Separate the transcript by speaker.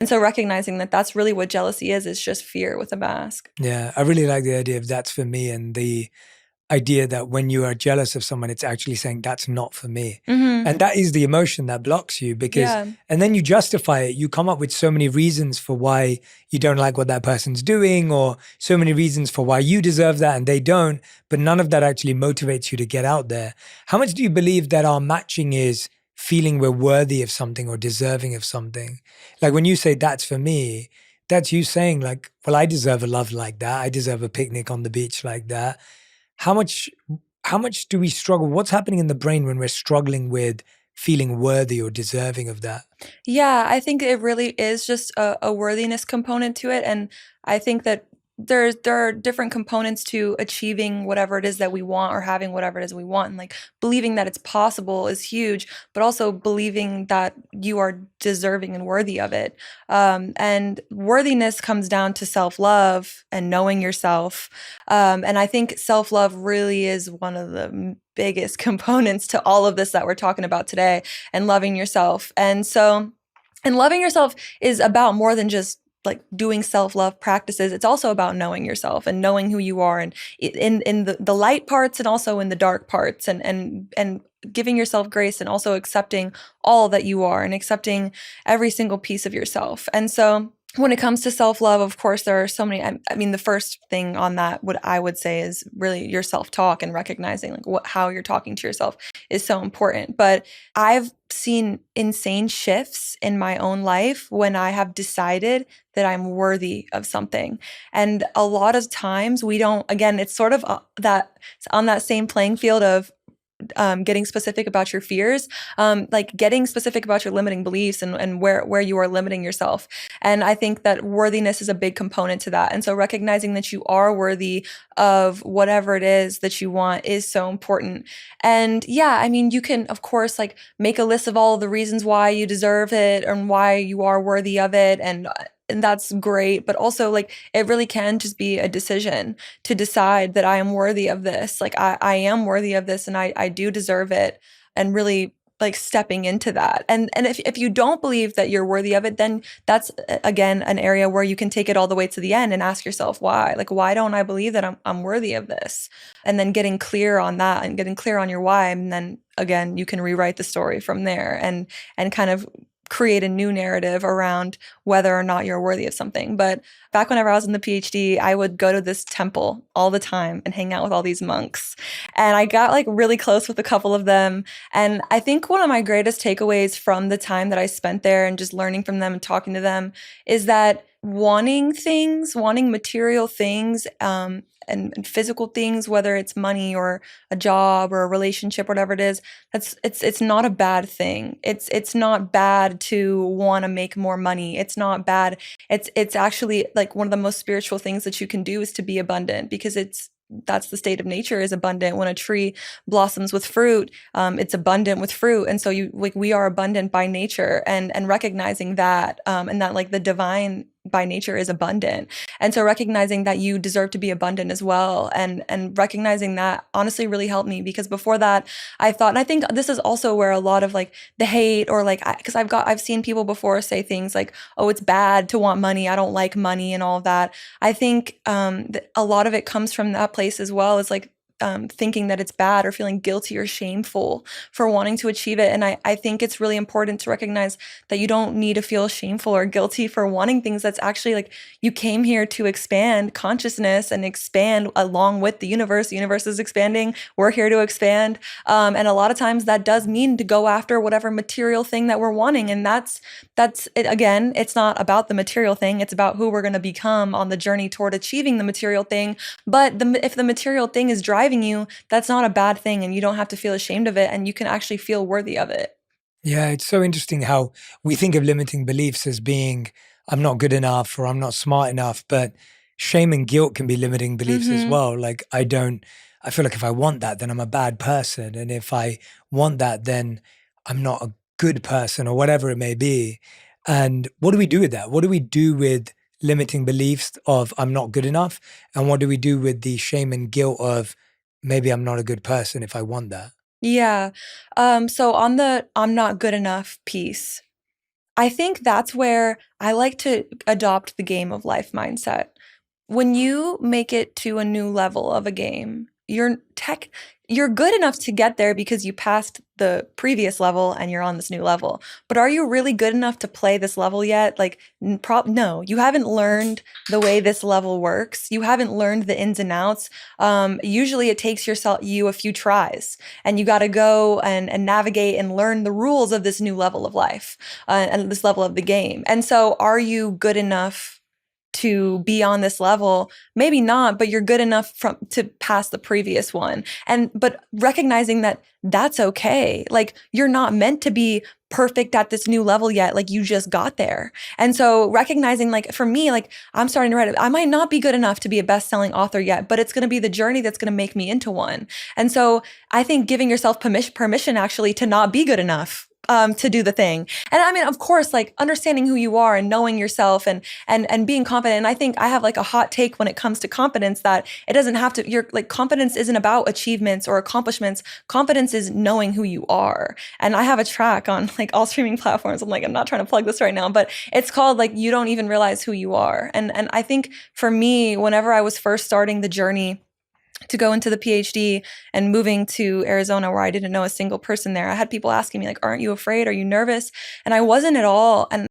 Speaker 1: And so recognizing that that's really what jealousy is just fear with a mask.
Speaker 2: Yeah, I really like the idea of that's for me, and the idea that when you are jealous of someone, it's actually saying that's not for me.
Speaker 1: Mm-hmm.
Speaker 2: And that is the emotion that blocks you because,
Speaker 1: Yeah.
Speaker 2: and then you justify it. You come up with so many reasons for why you don't like what that person's doing, or so many reasons for why you deserve that and they don't, but none of that actually motivates you to get out there. How much do you believe that our matching is feeling we're worthy of something or deserving of something? Like when you say that's for me, that's you saying like, well, I deserve a love like that. I deserve a picnic on the beach like that. How much how much do we struggle? What's happening in the brain when we're struggling with feeling worthy or deserving of that?
Speaker 1: Yeah, I think it really is just a worthiness component to it. And I think that there are different components to achieving whatever it is that we want or having whatever it is we want. And like believing that it's possible is huge, but also believing that you are deserving and worthy of it. And worthiness comes down to self-love and knowing yourself. And I think self-love really is one of the biggest components to all of this that we're talking about today, and loving yourself. And loving yourself is about more than just like doing self-love practices. It's also about knowing yourself and knowing who you are, and in the light parts and also in the dark parts, and giving yourself grace and also accepting all that you are and accepting every single piece of yourself. And so when it comes to self-love, of course, there are so many. I mean, the first thing on that, what I would say, is really your self-talk and recognizing like how you're talking to yourself is so important. But I've seen insane shifts in my own life when I have decided that I'm worthy of something. And a lot of times we don't, again, it's sort of that on that same playing field of getting specific about your fears, like getting specific about your limiting beliefs and where you are limiting yourself. And I think that worthiness is a big component to that. And so recognizing that you are worthy of whatever it is that you want is so important. And yeah, I mean, you can, of course, like make a list of all of the reasons why you deserve it and why you are worthy of it. And that's great. But also, like, it really can just be a decision to decide that I am worthy of this. Like, I am worthy of this and I do deserve it. And really like stepping into that. And if you don't believe that you're worthy of it, then that's again an area where you can take it all the way to the end and ask yourself why. Like, why don't I believe that I'm worthy of this? And then getting clear on that and getting clear on your why. And then again, you can rewrite the story from there and kind of create a new narrative around whether or not you're worthy of something. But back whenever I was in the PhD, I would go to this temple all the time and hang out with all these monks. And I got like really close with a couple of them. And I think one of my greatest takeaways from the time that I spent there and just learning from them and talking to them is that wanting things, wanting material things, and physical things, whether it's money or a job or a relationship, whatever it is, it's not a bad thing. It's not bad to want to make more money. It's not bad. It's actually like one of the most spiritual things that you can do is to be abundant, because that's the state of nature, is abundant. When a tree blossoms with fruit, it's abundant with fruit. And so we are abundant by nature, and recognizing that, and that like the divine by nature is abundant. And so recognizing that you deserve to be abundant as well, and recognizing that honestly really helped me, because before that I thought, and I think this is also where a lot of like the hate, or like, because I've seen people before say things like, oh, it's bad to want money, I don't like money and all of that. I think a lot of it comes from that place as well, as like thinking that it's bad or feeling guilty or shameful for wanting to achieve it. And I think it's really important to recognize that you don't need to feel shameful or guilty for wanting things. That's actually like, you came here to expand consciousness and expand along with the universe. The universe is expanding. We're here to expand. And a lot of times that does mean to go after whatever material thing that we're wanting. And that's it. Again, it's not about the material thing. It's about who we're going to become on the journey toward achieving the material thing. But if the material thing is driving you, that's not a bad thing, and you don't have to feel ashamed of it, and you can actually feel worthy of it.
Speaker 2: Yeah, it's so interesting how we think of limiting beliefs as being, I'm not good enough or I'm not smart enough, but shame and guilt can be limiting beliefs as
Speaker 1: Mm-hmm.
Speaker 2: well. Like, I feel like if I want that, then I'm a bad person. And if I want that, then I'm not a good person, or whatever it may be. And what do we do with that? What do we do with limiting beliefs of I'm not good enough? And what do we do with the shame and guilt of maybe I'm not a good person if I want that?
Speaker 1: Yeah. So on the I'm not good enough piece, I think that's where I like to adopt the game of life mindset. When you make it to a new level of a game, you're good enough to get there because you passed the previous level and you're on this new level. But are you really good enough to play this level yet? Like, no, you haven't learned the way this level works. You haven't learned the ins and outs. Usually, it takes you a few tries, and you got to go and navigate and learn the rules of this new level of life and this level of the game. And so, are you good enough to be on this level? Maybe not, but you're good enough to pass the previous one. And but recognizing that that's okay. Like, you're not meant to be perfect at this new level yet. Like, you just got there. And so recognizing, like, for me, like, I'm starting to write it. I might not be good enough to be a best-selling author yet, but it's going to be the journey that's going to make me into one. And so I think giving yourself permission actually to not be good enough, to do the thing. And I mean, of course, like, understanding who you are and knowing yourself and being confident. And I think I have like a hot take when it comes to confidence, that it doesn't have to, your like, confidence isn't about achievements or accomplishments. Confidence is knowing who you are. And I have a track on like all streaming platforms. I'm not trying to plug this right now, but it's called like, You Don't Even Realize Who You Are. And I think for me, whenever I was first starting the journey to go into the PhD and moving to Arizona, where I didn't know a single person there, I had people asking me like, aren't you afraid? Are you nervous? And I wasn't at all. And